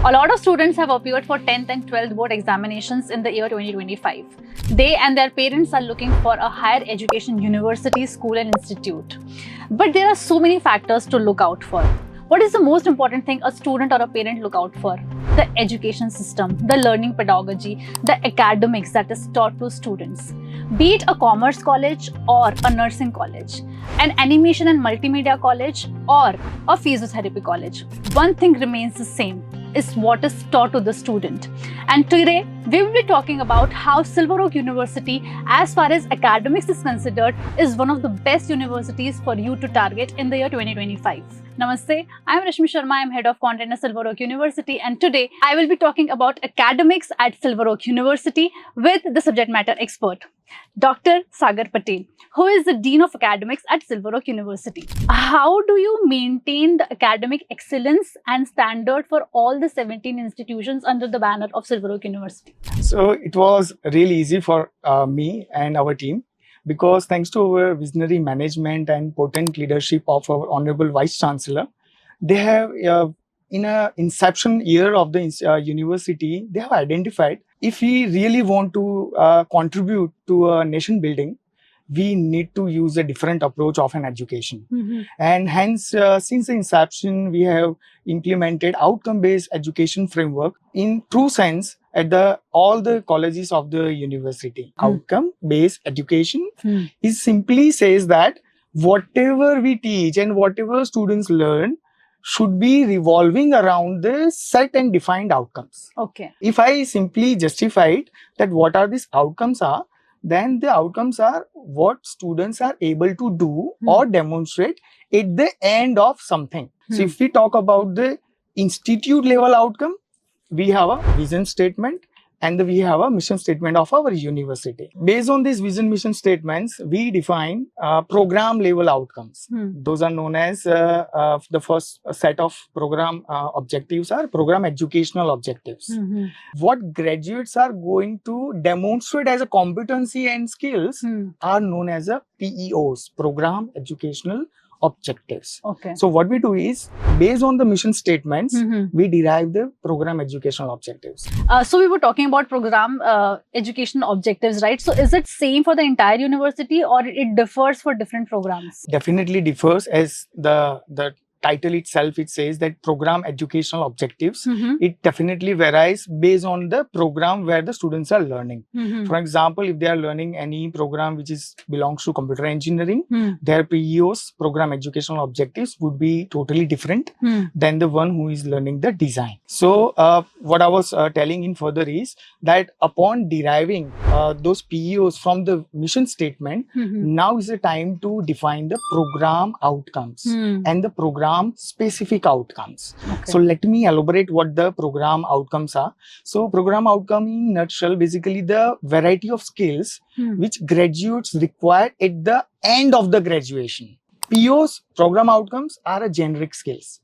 A lot of students have appeared for 10th and 12th board examinations in the year 2025. They and their parents are looking for a higher education university, school and institute. But there are so many factors to look out for. What is the most important thing a student or a parent look out for? The education system, the learning pedagogy, the academics that is taught to students. Be it a commerce college or a nursing college, an animation and multimedia college or a physiotherapy college, one thing remains the same, is what is taught to the student. And today we will be talking about how Silver Oak University, as far as academics is considered, is one of the best universities for you to target in the year 2025. Namaste, I am Rashmi Sharma, I am Head of Content at Silver Oak University, and today I will be talking about academics at Silver Oak University with the subject matter expert, Dr. Sagar Patel, who is the Dean of Academics at Silver Oak University. How do you maintain the academic excellence and standard for all the 17 institutions under the banner of Silver Oak University? So it was really easy for me and our team, because thanks to our visionary management and potent leadership of our Honorable Vice Chancellor, they have in a inception year of the university, they have identified if we really want to contribute to a nation building, we need to use a different approach of an education. And hence, since the inception, we have implemented outcome-based education framework in true sense at all the colleges of the university. Outcome-based education is simply says that whatever we teach and whatever students learn should be revolving around the set and defined outcomes. Okay. If I simply justified that what are these outcomes are, then the outcomes are what students are able to do or demonstrate at the end of something. So if we talk about the institute level outcome, we have a vision statement and we have a mission statement of our university. Based on these vision mission statements, we define program level outcomes. Those are known as the first set of program objectives are program educational objectives. What graduates are going to demonstrate as a competency and skills are known as a PEOs, program educational objectives. Okay. So what we do is, based on the mission statements, we derive the program educational objectives. So we were talking about program educational objectives, right? So is it same for the entire university or it differs for different programs? Definitely differs, as the title itself, it says that program educational objectives. It definitely varies based on the program where the students are learning. For example, if they are learning any program which belongs to computer engineering, their PEOs, program educational objectives, would be totally different than the one who is learning the design. So what I was telling in further is that upon deriving those PEOs from the mission statement, now is the time to define the program outcomes and the program specific outcomes. So let me elaborate what the program outcomes are. So program outcome in nutshell, basically the variety of skills which graduates require at the end of the graduation. POs, program outcomes, are a generic skills.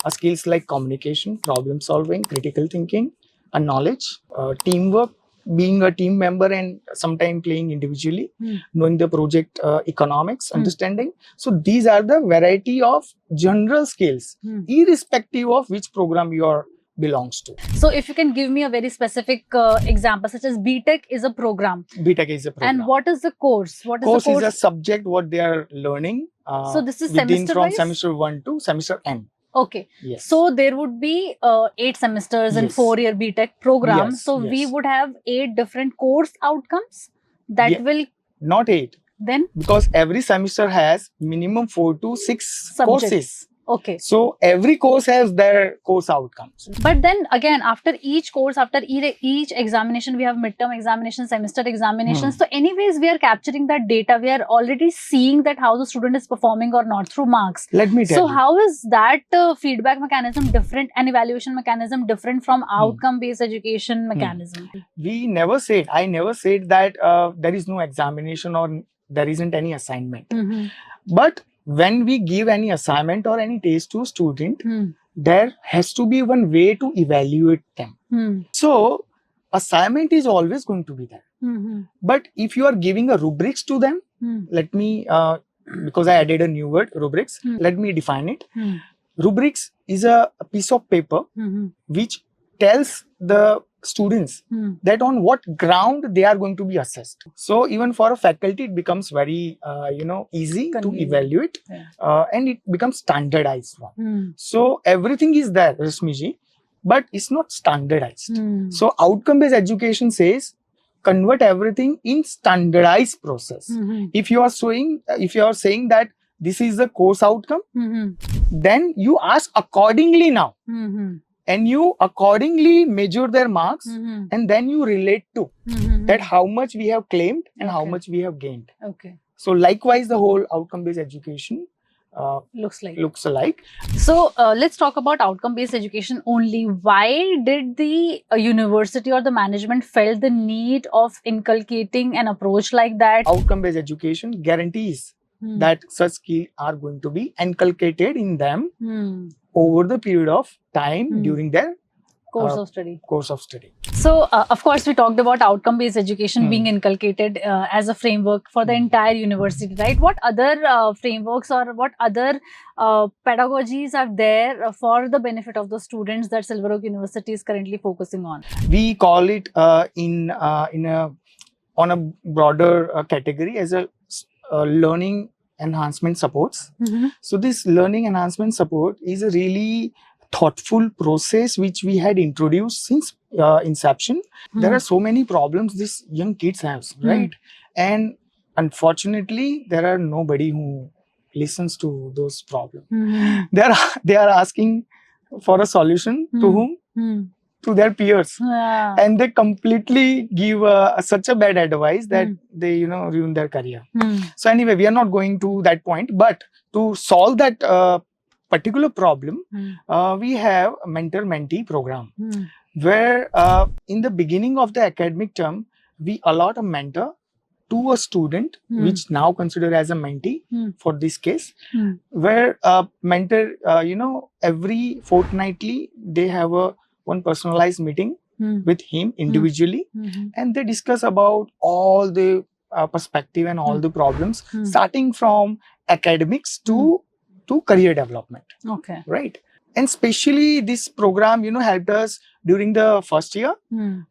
Skills like communication, problem solving, critical thinking, knowledge, teamwork, being a team member and sometimes playing individually, knowing the project economics, understanding. So these are the variety of general skills, irrespective of which program you belongs to. So if you can give me a very specific example, such as BTech is a program. BTech is a program. And what is the course? What is course the course? Is a subject what they are learning. So this is within semester from wise? semester 1 to semester N. Okay. Yes. So there would be 8 semesters in 4-year BTech program. Yes. So we would have 8 different course outcomes that will... Not 8. Then? Because every semester has minimum 4 to 6 subjects. Courses. Okay. So every course has their course outcomes. But then again, after each course, after each examination, we have midterm examinations, semester examinations. So anyways, we are capturing that data. We are already seeing that how the student is performing or not through marks. Let me tell you. So how is that feedback mechanism different and evaluation mechanism different from outcome-based education mechanism? I never said that there is no examination or there isn't any assignment. But when we give any assignment or any test to a student, there has to be one way to evaluate them. So assignment is always going to be there. But if you are giving a rubrics to them, let me, because I added a new word, rubrics, let me define it. Rubrics is a piece of paper which tells the students that on what ground they are going to be assessed. So even for a faculty, it becomes very easy to evaluate, and it becomes standardized one. So everything is there, Rasmiji, but it's not standardized. So outcome-based education says convert everything in standardized process. If you are saying that this is the course outcome, then you ask accordingly now. And you accordingly measure their marks, and then you relate to that how much we have claimed and how much we have gained. Okay. So likewise, the whole outcome-based education looks alike. So let's talk about outcome-based education only. Why did the university or the management felt the need of inculcating an approach like that? Outcome-based education guarantees that such skills are going to be inculcated in them over the period of time during their course of study. So, of course, we talked about outcome-based education being inculcated as a framework for the entire university, right? What other frameworks or what other pedagogies are there for the benefit of the students that Silver Oak University is currently focusing on? We call it on a broader category as a learning enhancement supports. So this learning enhancement support is a really thoughtful process which we had introduced since inception. There are so many problems these young kids have, right? And unfortunately, there are nobody who listens to those problems. They are asking for a solution to whom? To their peers. And they completely give such a bad advice that they ruin their career. So anyway, we are not going to that point, but to solve that particular problem, we have a mentor-mentee program where in the beginning of the academic term, we allot a mentor to a student, which now considered as a mentee for this case, where mentor, every fortnightly, they have one personalized meeting with him individually, and they discuss about all the perspective and all the problems, starting from academics to career development. Okay. Right. And especially this program, helped us during the first year,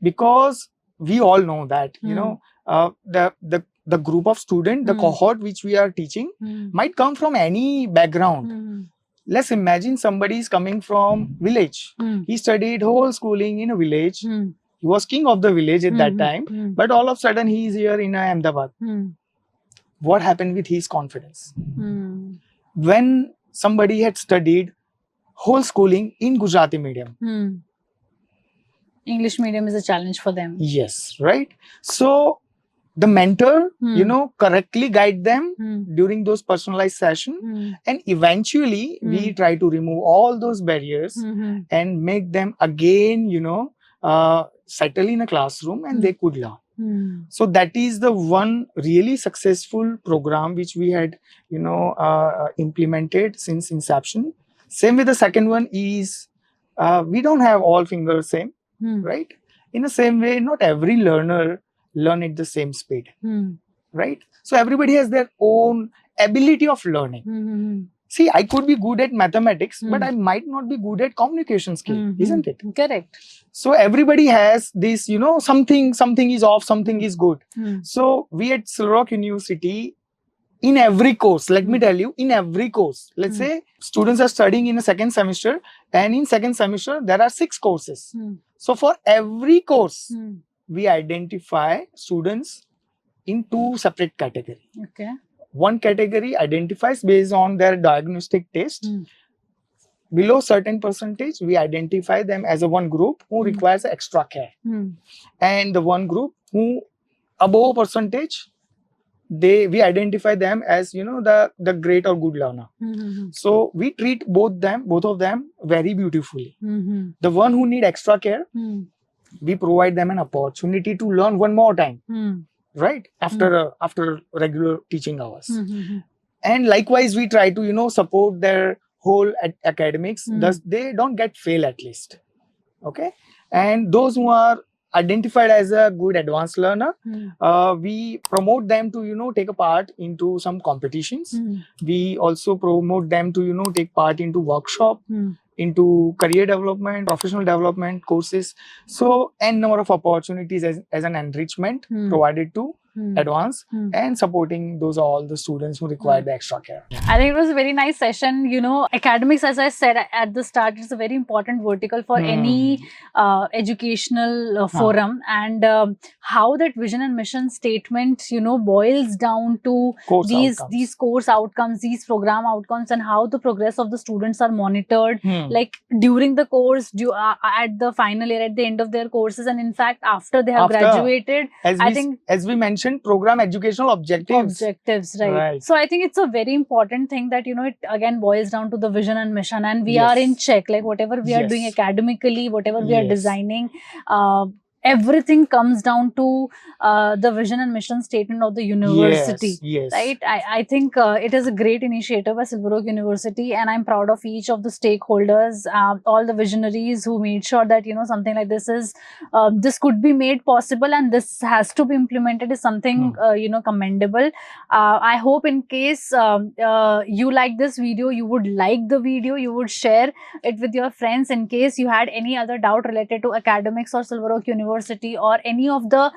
because we all know that, the group of students, the cohort which we are teaching might come from any background. Let's imagine somebody is coming from village. He studied whole schooling in a village. He was king of the village at that time. But all of a sudden, he is here in Ahmedabad. What happened with his confidence? When somebody had studied whole schooling in Gujarati medium. English medium is a challenge for them. Yes, right? So the mentor, correctly guide them during those personalized sessions, and eventually we try to remove all those barriers and make them again, settle in a classroom and they could learn. So that is the one really successful program which we had, implemented since inception. Same with the second one is we don't have all fingers same, right? In the same way, not every learner learn at the same speed, right? So everybody has their own ability of learning. See, I could be good at mathematics, but I might not be good at communication skill, isn't it? Correct. So everybody has this, something is off, something is good. So we at Silver Oak University, in every course, let me tell you, in every course, let's say students are studying in a second semester, and in second semester, there are 6 courses. So for every course, we identify students in 2 separate categories. Okay. One category identifies based on their diagnostic test. Below certain percentage, we identify them as a one group who requires extra care. And the one group who above percentage, we identify them as, the great or good learner. So we treat both of them very beautifully. The one who need extra care, we provide them an opportunity to learn one more time, right? After regular teaching hours. And likewise, we try to, support their whole academics, thus they don't get fail at least. Okay. And those who are identified as a good advanced learner, we promote them to, take a part into some competitions. We also promote them to, take part into workshop. into career development, professional development courses. So, n number of opportunities as an enrichment provided to advance and supporting those all the students who require the extra care. I think it was a very nice session. You know, academics, as I said at the start, is a very important vertical for any educational forum, and how that vision and mission statement, you know, boils down to these course outcomes, these program outcomes, and how the progress of the students are monitored, like during the course, at the final year, at the end of their courses, and in fact after they have graduated. As we mentioned, program educational objectives, right? So I think it's a very important thing that, you know, it again boils down to the vision and mission, and we are in check, like whatever we are doing academically, whatever we are designing, everything comes down to the vision and mission statement of the university, right? I think it is a great initiative by Silver Oak University, and I'm proud of each of the stakeholders, all the visionaries who made sure that, you know, something like this is this could be made possible, and this has to be implemented, is something you know, commendable. I hope in case you like this video, you would like the video, you would share it with your friends. In case you had any other doubt related to academics or Silver Oak University, or any of the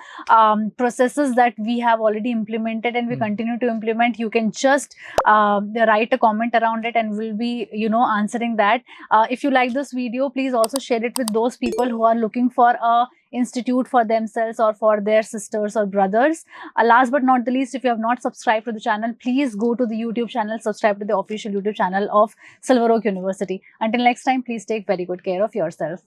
processes that we have already implemented and we continue to implement, you can just write a comment around it, and we'll be, you know, answering that. If you like this video, please also share it with those people who are looking for a institute for themselves or for their sisters or brothers. Last but not the least, if you have not subscribed to the channel, please go to the YouTube channel, subscribe to the official YouTube channel of Silver Oak University. Until next time, please take very good care of yourself.